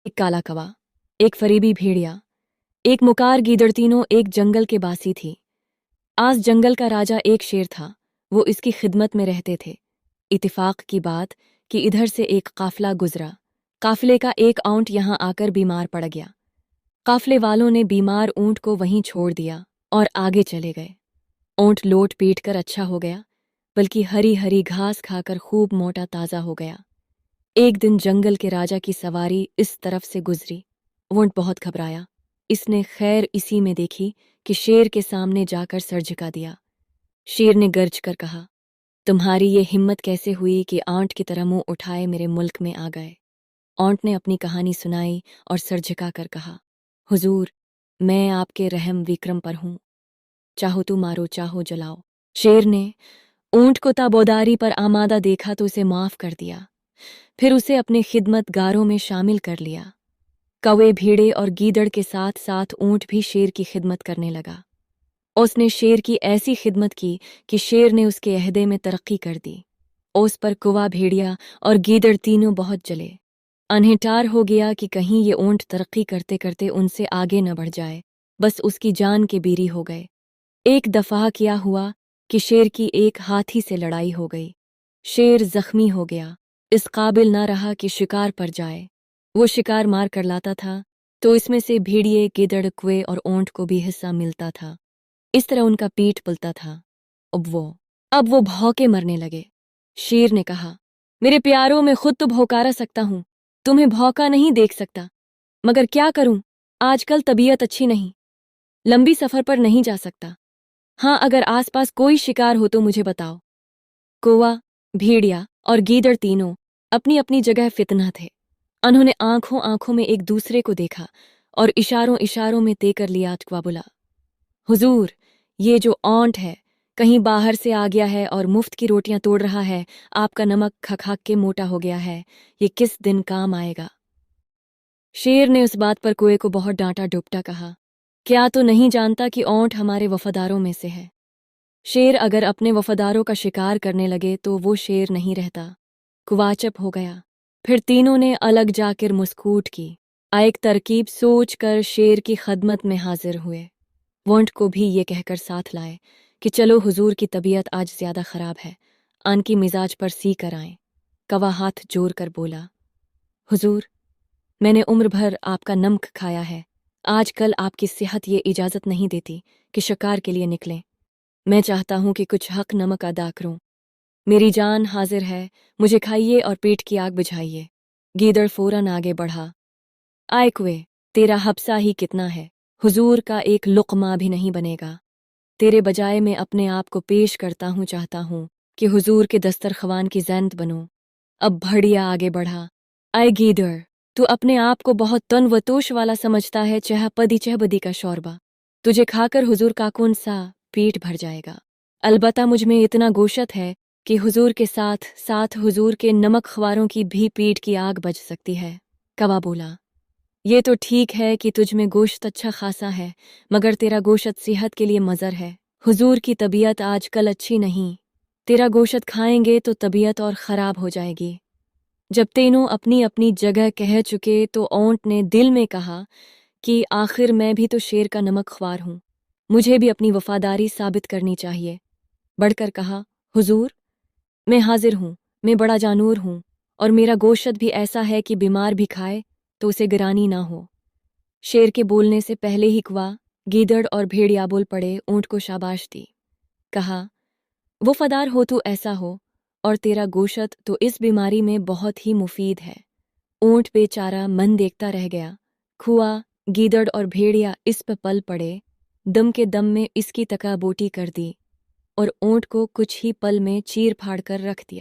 एक काला कौवा, एक फरेबी भेड़िया, एक मुकार गीदड़, तीनों एक जंगल के बासी थी। आज जंगल का राजा एक शेर था, वो इसकी खिदमत में रहते थे। इत्तेफाक की बात कि इधर से एक काफिला गुजरा। काफिले का एक ऊंट यहाँ आकर बीमार पड़ गया। काफिले वालों ने बीमार ऊंट को वहीं छोड़ दिया और आगे चले गए। ऊंट लोट पीट कर अच्छा हो गया, बल्कि हरी हरी घास खाकर खूब मोटा ताज़ा हो गया। एक दिन जंगल के राजा की सवारी इस तरफ से गुजरी। ऊंट बहुत घबराया। इसने खैर इसी में देखी कि शेर के सामने जाकर सर झुका दिया। शेर ने गर्ज कर कहा, तुम्हारी ये हिम्मत कैसे हुई कि ऊंट की तरह मुंह उठाए मेरे मुल्क में आ गए? ऊंट ने अपनी कहानी सुनाई और सर झुका कर कहा, हुजूर, मैं आपके रहम विक्रम पर हूं, चाहो तो मारो चाहो जलाओ। शेर ने ऊंट को ताबोदारी पर आमादा देखा तो उसे माफ कर दिया, फिर उसे अपने खिदमतगारों में शामिल कर लिया। कौवे, भेड़े और गीदड़ के साथ साथ ऊंट भी शेर की खिदमत करने लगा। उसने शेर की ऐसी खिदमत की कि शेर ने उसके अहदे में तरक्की कर दी। उस पर कौवा, भेड़िया और गीदड़ तीनों बहुत जले। उन्हें टार हो गया कि कहीं ये ऊंट तरक्की करते करते उनसे आगे न बढ़ जाए, बस उसकी जान के बीरी हो गए। एक दफा क्या हुआ कि शेर की एक हाथी से लड़ाई हो गई। शेर जख्मी हो गया, इस काबिल ना रहा कि शिकार पर जाए। वो शिकार मार कर लाता था तो इसमें से भेड़िए, गिदड़, कौवे और ऊंट को भी हिस्सा मिलता था। इस तरह उनका पीठ पलता था। अब वो भौंके मरने लगे। शेर ने कहा, मेरे प्यारों, में खुद तो भौंकारा सकता हूं, तुम्हें भौंका नहीं देख सकता, मगर क्या करूं, आजकल तबीयत अच्छी नहीं, लंबी सफर पर नहीं जा सकता। हाँ, अगर आसपास कोई शिकार हो तो मुझे बताओ। कौवा, भेड़िया और गीदड़ तीनों अपनी अपनी जगह फितना थे। उन्होंने आंखों आंखों में एक दूसरे को देखा और इशारों इशारों में तेकर लिया। कौवा बोला, हुजूर, ये जो ऊंट है कहीं बाहर से आ गया है और मुफ्त की रोटियां तोड़ रहा है। आपका नमक खा खा के मोटा हो गया है, ये किस दिन काम आएगा? शेर ने उस बात पर कौवे को बहुत डांटा डुपटा कहा, क्या तो नहीं जानता कि ऊंट हमारे वफादारों में से है। शेर अगर अपने वफादारों का शिकार करने लगे तो वो शेर नहीं रहता। कौवा चुप हो गया। फिर तीनों ने अलग जाकर मुस्कुट की। एक तरकीब सोच कर शेर की खदमत में हाजिर हुए। ऊंट को भी ये कहकर साथ लाए कि चलो, हुजूर की तबीयत आज ज्यादा खराब है, आन की मिजाज पर सी कर आए। कौवा हाथ जोड़ कर बोला, हुजूर, मैंने उम्र भर आपका नमक खाया है, आजकल आपकी सेहत ये इजाज़त नहीं देती कि शिकार के लिए निकलें। मैं चाहता हूं कि कुछ हक नमक अदा करूं। मेरी जान हाजिर है, मुझे खाइए और पेट की आग बुझाइए। गीदड़ फौरन आगे बढ़ा, आए कुए, तेरा हब्सा ही कितना है, हुजूर का एक लुक़मा भी नहीं बनेगा। तेरे बजाय मैं अपने आप को पेश करता हूँ, चाहता हूँ कि हुजूर के दस्तरख्वान की ज़ैनत बनूं। अब भेड़िया आगे बढ़ा, आए गीदड़, तू अपने आप को बहुत तन व तोश वाला समझता है, चहबदी का शोरबा, तुझे खाकर हुजूर का कौन सा पेट भर जाएगा। अलबत्ता मुझ में इतना गोशत है कि हुजूर के साथ साथ हुजूर के नमक ख्वारों की भी पीठ की आग बच सकती है। कौवा बोला, ये तो ठीक है कि तुझ में गोश्त अच्छा खासा है, मगर तेरा गोश्त सेहत के लिए मज़र है। हुजूर की तबीयत आजकल अच्छी नहीं, तेरा गोश्त खाएंगे तो तबीयत और ख़राब हो जाएगी। जब तीनों अपनी अपनी जगह कह चुके तो ऊंट ने दिल में कहा कि आखिर मैं भी तो शेर का नमक ख्वार हूँ, मुझे भी अपनी वफादारी साबित करनी चाहिए। बढ़कर कहा, हुजूर, मैं हाजिर हूँ, मैं बड़ा जानूर हूँ और मेरा गोश्त भी ऐसा है कि बीमार भी खाए तो उसे गिरानी ना हो। शेर के बोलने से पहले ही कौवा, गीदड़ और भेड़िया बोल पड़े। ऊंट को शाबाश दी, कहा, वफादार हो तो ऐसा हो, और तेरा गोश्त तो इस बीमारी में बहुत ही मुफीद है। ऊंट बेचारा मन देखता रह गया। कौवा, गीदड़ और भेड़िया इस पर पल पड़े, दम के दम में इसकी तका बोटी कर दी और ऊंट को कुछ ही पल में चीर फाड़ कर रख दिया।